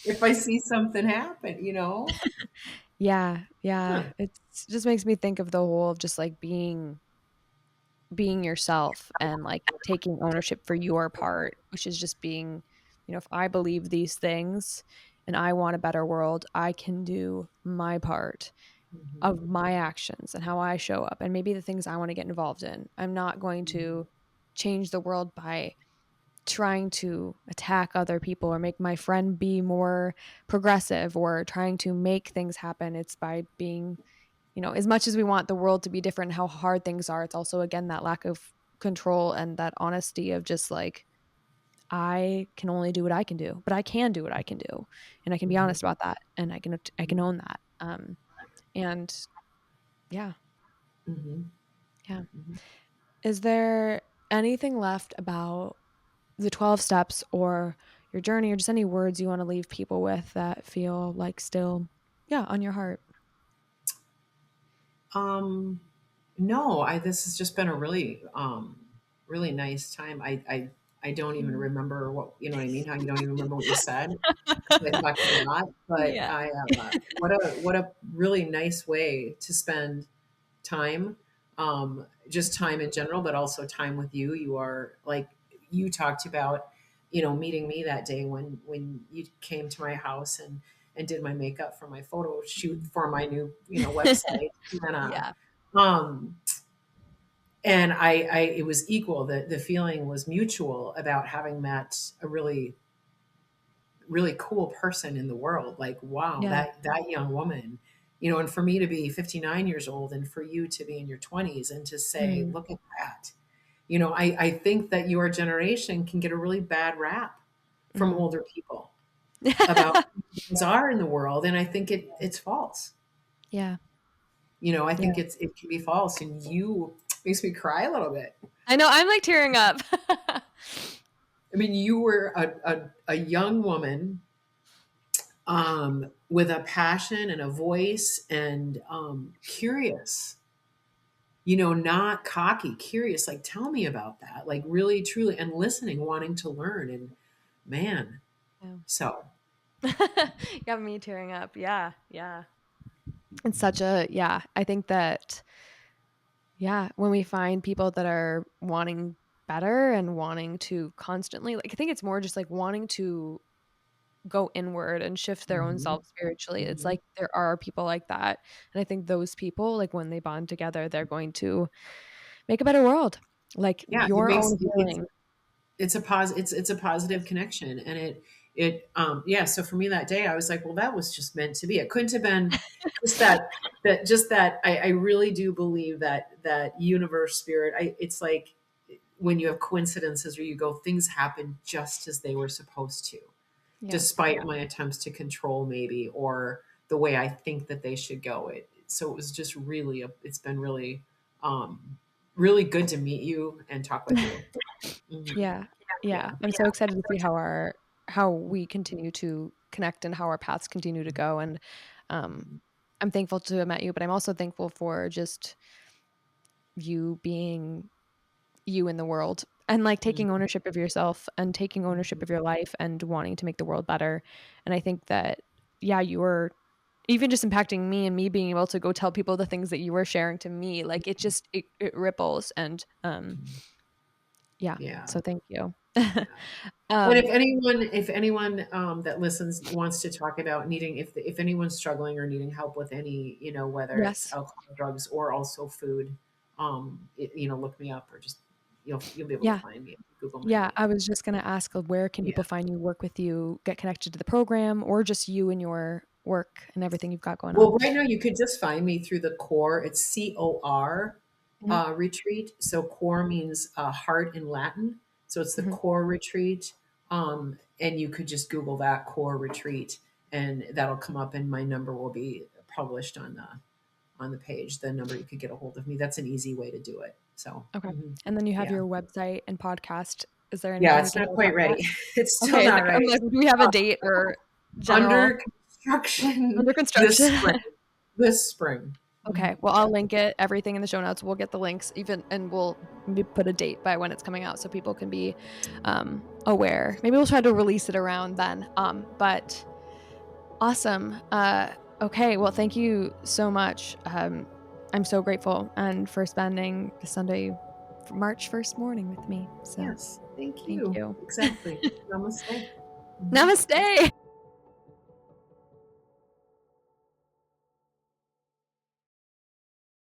if I see something happen, you know? Yeah, yeah. Huh. It's just makes me think of the whole of just, like, being yourself and, like, taking ownership for your part, which is just being if I believe these things and I want a better world, I can do my part Mhm. of my actions and how I show up and maybe the things I wanna get involved in. I'm not going Mhm. to change the world by trying to attack other people or make my friend be more progressive or trying to make things happen. It's by being, as much as we want the world to be different, how hard things are, it's also, again, that lack of control and that honesty of just like, I can only do what I can do, but I can do what I can do. And I can be Mhm. honest about that. And I can own that. And yeah, Mhm. yeah. Mhm. Is there anything left about the 12 steps or your journey or just any words you want to leave people with that feel like still, yeah, on your heart? Um, no, this has just been a really, really nice time. I don't even Mm. remember what, you know what I mean? How you don't even remember what you said because I talked a lot, but Yeah. what a really nice way to spend time, just time in general, but also time with you. You are like you talked about, you know, meeting me that day when you came to my house and did my makeup for my photo shoot for my new, you know, website. And Yeah. um it was equal. The feeling was mutual about having met a really really cool person in the world. Like, wow, Yeah. that young woman, and for me to be 59 years old and for you to be in your 20s and to say, Mm. look at that. I think that your generation can get a really bad rap from Mhm. older people about who things are in the world. And I think it's false. Yeah. I Yeah. think it can be false. And you makes me cry a little bit. I know, I'm, like, tearing up. I mean, you were a young woman with a passion and a voice and curious, not cocky, curious. Like, tell me about that. Like, really, truly, and listening, wanting to learn. And man, Yeah. so Got me tearing up. Yeah, yeah. It's such a yeah, I think that yeah, when we find people that are wanting better and wanting to constantly like, I think it's more just, like, wanting to go inward and shift their own mhm, self spiritually. It's mhm. like there are people like that, and I think those people, like, when they bond together, they're going to make a better world. Like, Yeah, it your makes own healing. it's a positive connection, and yeah. So for me that day, I was like, well, that was just meant to be. It couldn't have been just that. I really do believe that universe spirit. It's like when you have coincidences where you go, things happen just as they were supposed to, Yeah. despite my attempts to control maybe or the way I think that they should go. So it was just really it's been really really good to meet you and talk with you. Mhm. Yeah. Yeah. Yeah. I'm so excited to see how we continue to connect and how our paths continue to go, and, um, I'm thankful to have met you, but I'm also thankful for just you being you in the world and, like, taking Mhm. ownership of yourself and taking ownership Mhm. of your life and wanting to make the world better, and I think that, yeah, you were even just impacting me and me being able to go tell people the things that you were sharing to me, like, it just it ripples and, yeah, Yeah. so thank you. Yeah. And Um, if anyone that listens wants to talk about needing if anyone's struggling or needing help with any, whether it's yes. alcohol, drugs, or also food, look me up or just you'll be able to Yeah. find me if you Google my Yeah, name. I was just gonna ask, where can Yeah. people find you, work with you, get connected to the program, or just you and your work and everything you've got going on? Well, right now you could just find me through the COR. It's COR Yeah. retreat. So COR means heart in Latin. So it's the Mhm. COR retreat. And you could just Google that COR retreat, and that'll come up, and my number will be published on the page. The number you could get a hold of me. That's an easy way to do it. So Okay. mhm. And then you have Yeah, your website and podcast. Is there yeah. anything we It's can not know quite about that? ready. It's still Okay, not I'm ready. like, do we have a date or general Under construction under this construction? spring. This spring. Okay, Mhm. well, Yeah. I'll link it, everything in the show notes. We'll get the links even and we'll maybe put a date by when it's coming out so people can be, aware. Maybe we'll try to release it around then, but awesome. Okay, well, thank you so much. I'm so grateful and for spending the Sunday March 1st morning with me, so Yes, thank thank you. you. Exactly. Namaste. Mhm. Namaste.